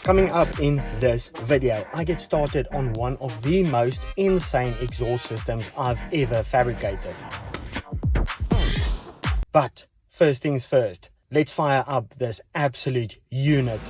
Coming up in this video, I get started on one of the most insane exhaust systems I've ever fabricated. But first things first, let's fire up this absolute unit.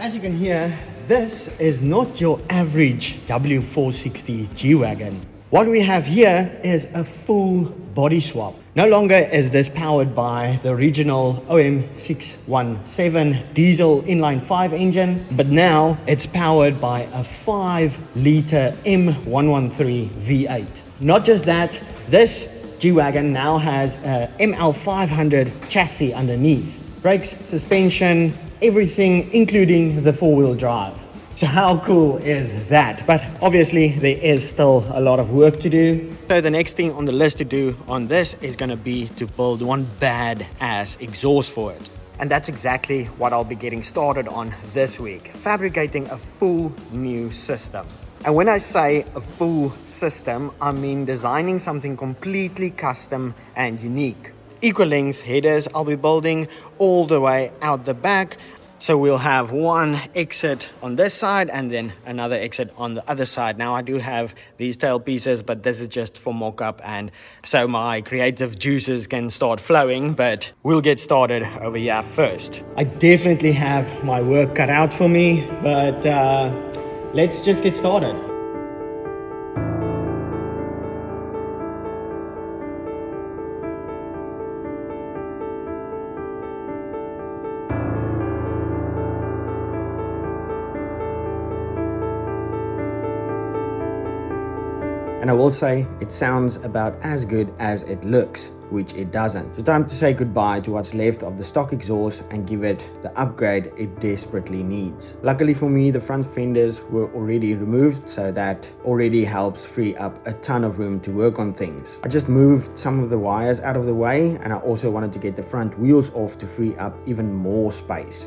As you can hear, this is not your average W460 G-Wagon. What we have here is a full body swap. No longer is this powered by the original OM617 diesel inline 5 engine, but now it's powered by a 5-liter M113 V8. Not just that, this G-Wagon now has a ML500 chassis underneath. Brakes, suspension, everything including the 4-wheel drive. So how cool is that? But obviously there is still a lot of work to do. So the next thing on the list to do on this is going to be to build one bad-ass exhaust for it. And that's exactly what I'll be getting started on this week, fabricating a full new system. And when I say a full system, I mean designing something completely custom and unique. Equal length headers I'll be building all the way out the back. So we'll have one exit on this side and then another exit on the other side. Now I do have these tail pieces, but this is just for mock-up and so my creative juices can start flowing, but we'll get started over here first. I definitely have my work cut out for me, but let's just get started. And I will say, it sounds about as good as it looks, which it doesn't. So time to say goodbye to what's left of the stock exhaust and give it the upgrade it desperately needs. Luckily for me, the front fenders were already removed, so that already helps free up a ton of room to work on things. I just moved some of the wires out of the way, and I also wanted to get the front wheels off to free up even more space.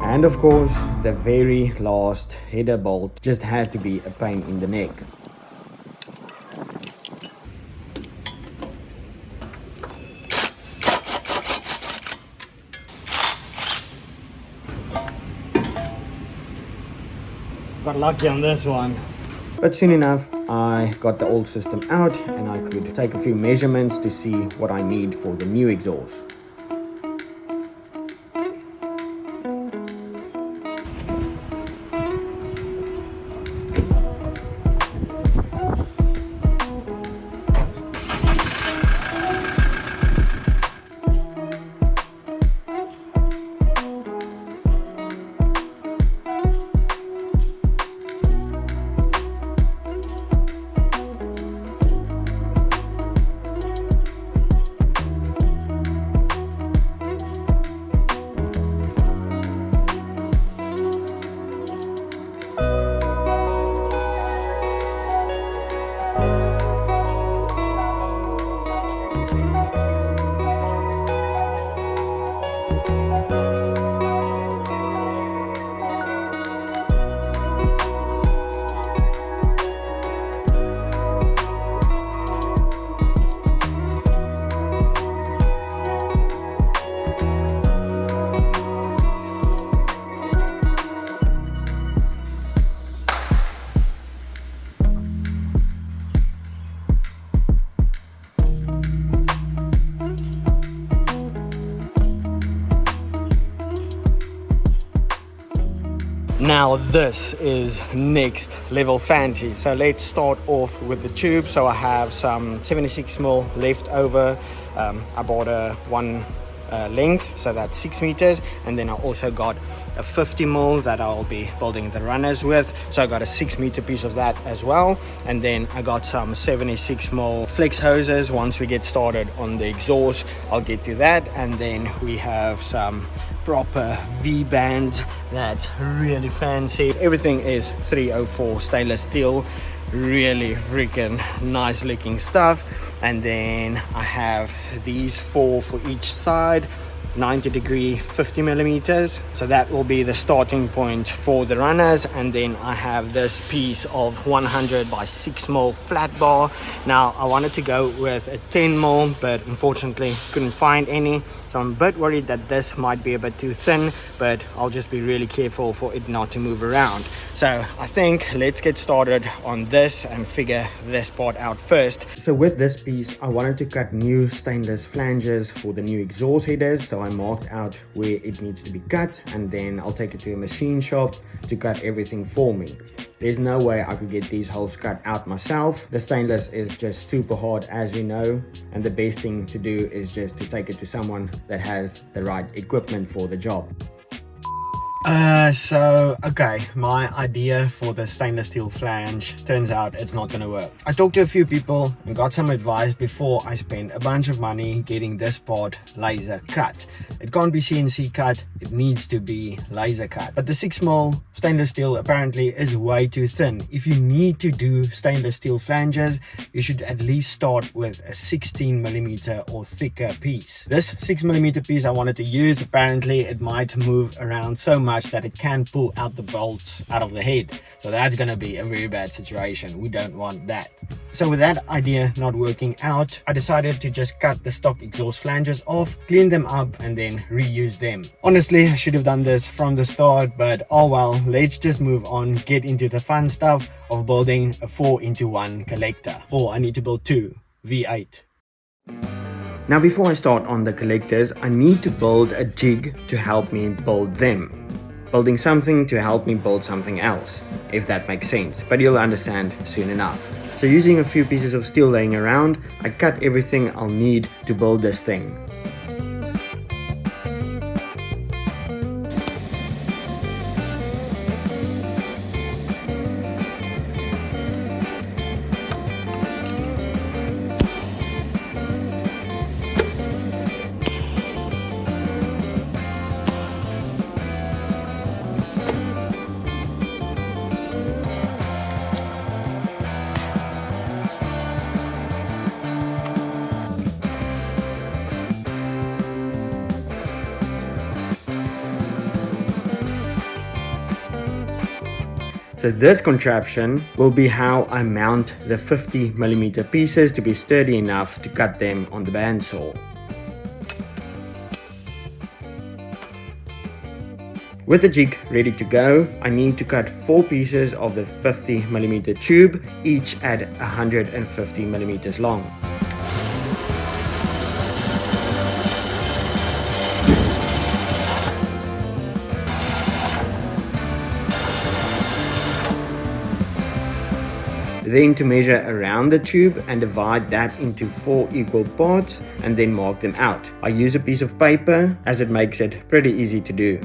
And of course, the very last header bolt just had to be a pain in the neck. got lucky on this one. But soon enough, I got the old system out and I could take a few measurements to see what I need for the new exhaust. Now this is next level fancy. So let's start off with the tube. So I have some 76mm left over. I bought a one length, so that's 6 meters, and then I also got a 50mm that I'll be building the runners with, so I got a 6 meter piece of that as well. And then I got some 76mm flex hoses. Once we get started on the exhaust, I'll get to that. And then we have some proper V-bands that's really fancy. Everything is 304 stainless steel, really freaking nice looking stuff. And then I have these four for each side, 90-degree 50mm, so that will be the starting point for the runners. And then I have this piece of 100 by 6mm flat bar. Now I wanted to go with a 10mm, but unfortunately couldn't find any, so I'm a bit worried that this might be a bit too thin, but I'll just be really careful for it not to move around. So I think let's get started on this and figure this part out first. So with this piece, I wanted to cut new stainless flanges for the new exhaust headers, so I marked out where it needs to be cut, and then I'll take it to a machine shop to cut everything for me. There's no way I could get these holes cut out myself. The stainless is just super hard, as you know, and the best thing to do is just to take it to someone that has the right equipment for the job. Okay, my idea for the stainless steel flange turns out it's not gonna work. I talked to a few people and got some advice before I spent a bunch of money getting this part laser cut. It can't be CNC cut, it needs to be laser cut. But the 6mm stainless steel apparently is way too thin. If you need to do stainless steel flanges, you should at least start with a 16mm or thicker piece. This 6mm piece I wanted to use, apparently it might move around so much that it can pull out the bolts out of the head, so that's gonna be a very bad situation. We don't want that. So with that idea not working out, I decided to just cut the stock exhaust flanges off, clean them up, and then reuse them. Honestly, I should have done this from the start, but oh well, let's just move on, get into the fun stuff of building a 4x1 collector. Or I need to build two V8. Now before I start on the collectors, I need to build a jig to help me build them. Building something to help me build something else, if that makes sense, but you'll understand soon enough. So using a few pieces of steel laying around, I cut everything I'll need to build this thing. So this contraption will be how I mount the 50mm pieces to be sturdy enough to cut them on the bandsaw. With the jig ready to go, I need to cut 4 pieces of the 50mm tube, each at 150mm long. Then to measure around the tube and divide that into 4 equal parts and then mark them out. I use a piece of paper as it makes it pretty easy to do.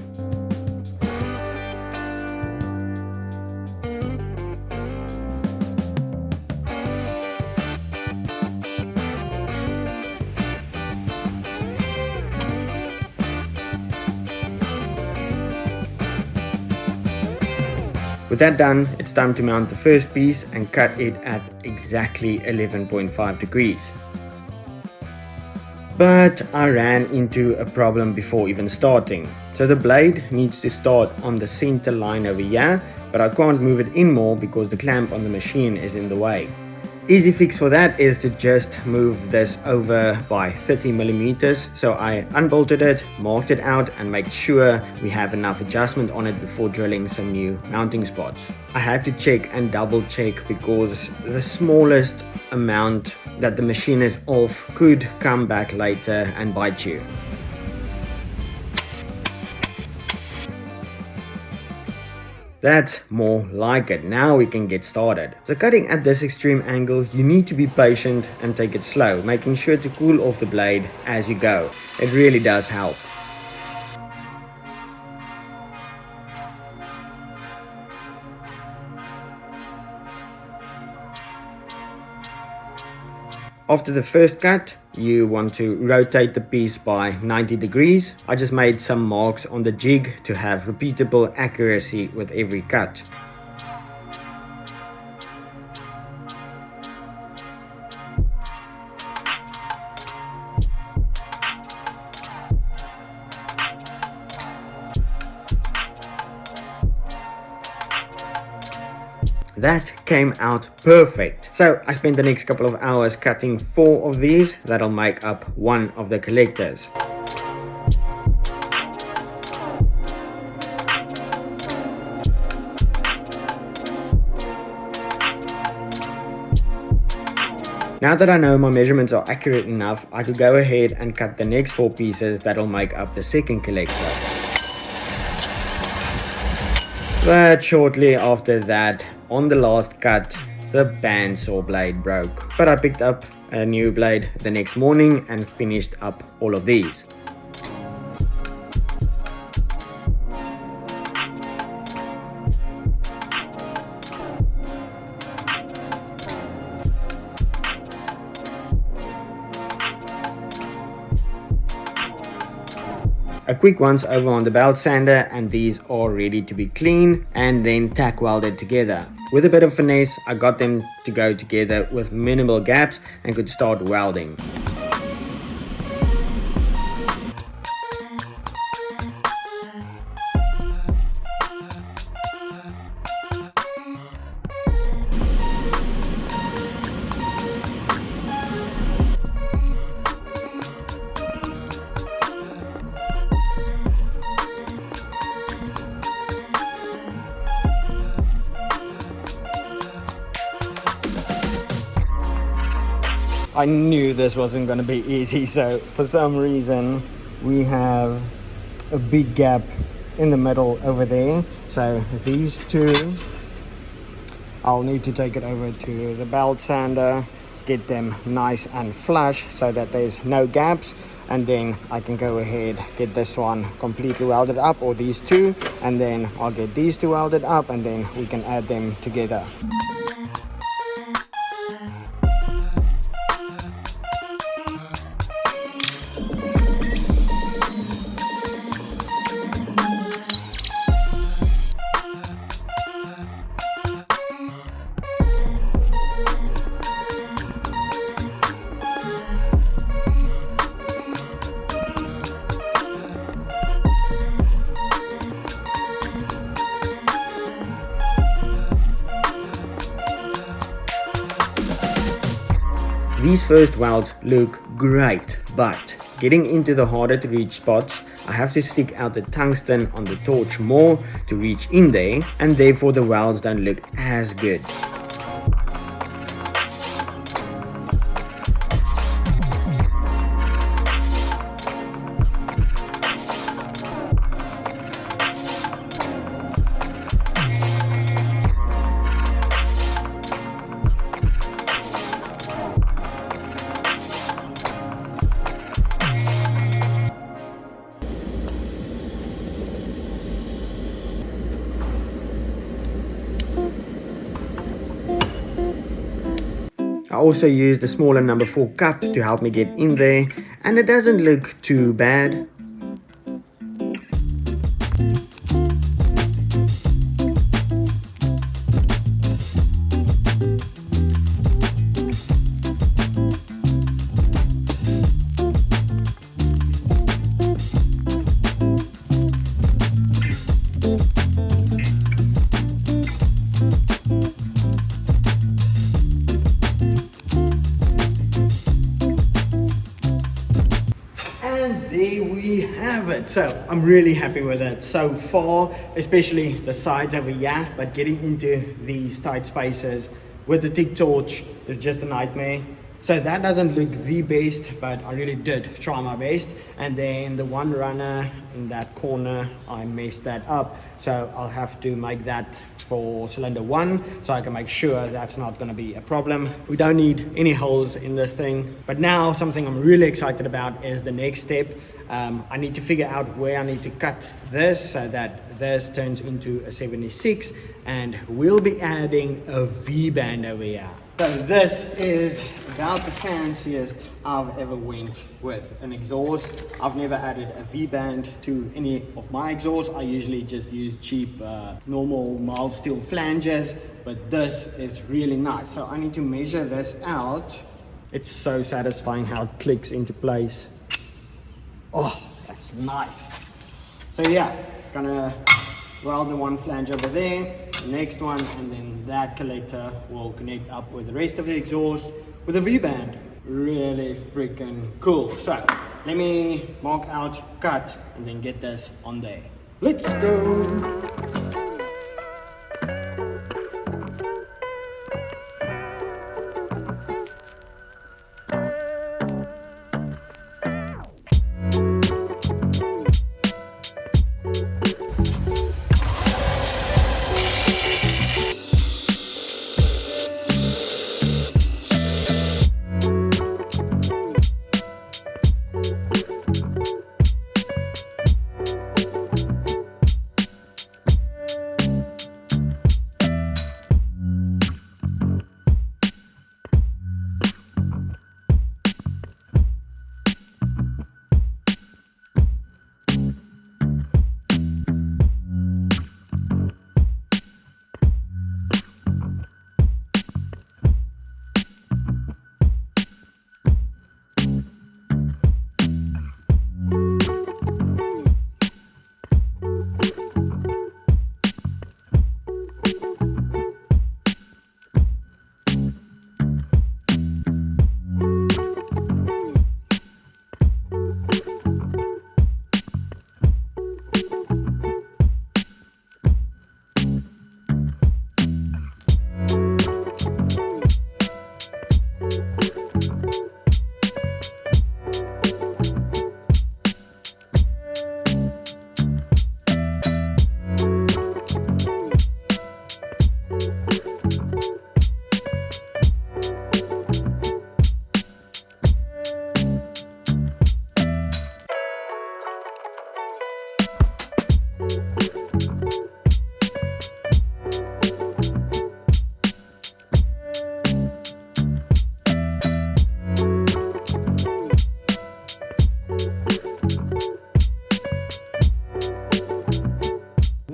With that done, it's time to mount the first piece and cut it at exactly 11.5 degrees. But I ran into a problem before even starting. So the blade needs to start on the center line over here, but I can't move it in more because the clamp on the machine is in the way. Easy fix for that is to just move this over by 30mm. So I unbolted it, marked it out and made sure we have enough adjustment on it before drilling some new mounting spots. I had to check and double check because the smallest amount that the machine is off could come back later and bite you. That's more like it. Now we can get started. So cutting at this extreme angle, you need to be patient and take it slow, making sure to cool off the blade as you go. It really does help. After the first cut, you want to rotate the piece by 90 degrees. I just made some marks on the jig to have repeatable accuracy with every cut. That came out perfect. So I spent the next couple of hours cutting 4 of these. That'll make up one of the collectors. Now that I know my measurements are accurate enough, I could go ahead and cut the next 4 pieces that'll make up the second collector. But shortly after that, on the last cut, the bandsaw blade broke. But I picked up a new blade the next morning and finished up all of these. A quick once over on the belt sander and these are ready to be cleaned and then tack welded together. With a bit of finesse, I got them to go together with minimal gaps and could start welding. I knew this wasn't going to be easy, so for some reason we have a big gap in the middle over there. So these two, I'll need to take it over to the belt sander, get them nice and flush so that there's no gaps, and then I can go ahead get this one completely welded up, or these two, and then I'll get these two welded up and then we can add them together. These first welds look great, but getting into the harder to reach spots I have to stick out the tungsten on the torch more to reach in there, and therefore the welds don't look as good. I also used the smaller number 4 cup to help me get in there, and it doesn't look too bad. And there we have it. So I'm really happy with it so far, especially the sides over here, but getting into these tight spaces with the TIG torch is just a nightmare. So that doesn't look the best, but I really did try my best. And then the one runner in that corner, I messed that up. So I'll have to make that for cylinder 1, so I can make sure that's not going to be a problem. We don't need any holes in this thing. But now something I'm really excited about is the next step. I need to figure out where I need to cut this so that this turns into a 76, and we'll be adding a V-band over here. So this is about the fanciest I've ever went with an exhaust. I've never added a V-band to any of my exhausts. I usually just use cheap normal mild steel flanges, but this is really nice. So I need to measure this out. It's so satisfying how it clicks into place. Oh, that's nice. So yeah, gonna weld the one flange over there, the next one, and then that collector will connect up with the rest of the exhaust with a V-band. Really freaking cool. So let me mark out, cut, and then get this on there. Let's go.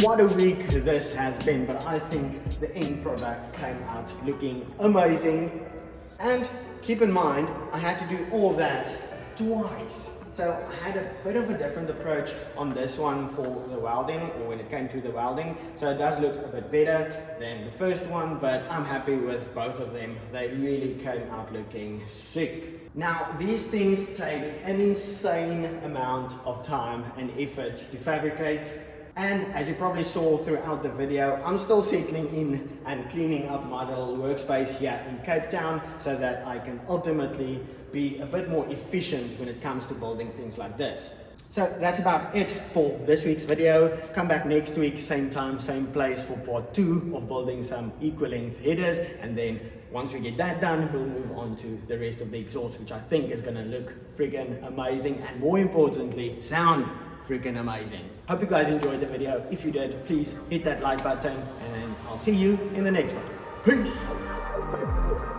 What a week this has been, but I think the end product came out looking amazing. And keep in mind, I had to do all of that twice. So I had a bit of a different approach on this one for the welding, or when it came to the welding. So it does look a bit better than the first one, but I'm happy with both of them. They really came out looking sick. Now, these things take an insane amount of time and effort to fabricate. And as you probably saw throughout the video, I'm still settling in and cleaning up my little workspace here in Cape Town so that I can ultimately be a bit more efficient when it comes to building things like this. So that's about it for this week's video. Come back next week, same time, same place, for part 2 of building some equal length headers. And then once we get that done, we'll move on to the rest of the exhaust, which I think is gonna look freaking amazing, and more importantly, sound freaking amazing. Hope you guys enjoyed the video. If you did, please hit that like button, and I'll see you in the next one. Peace!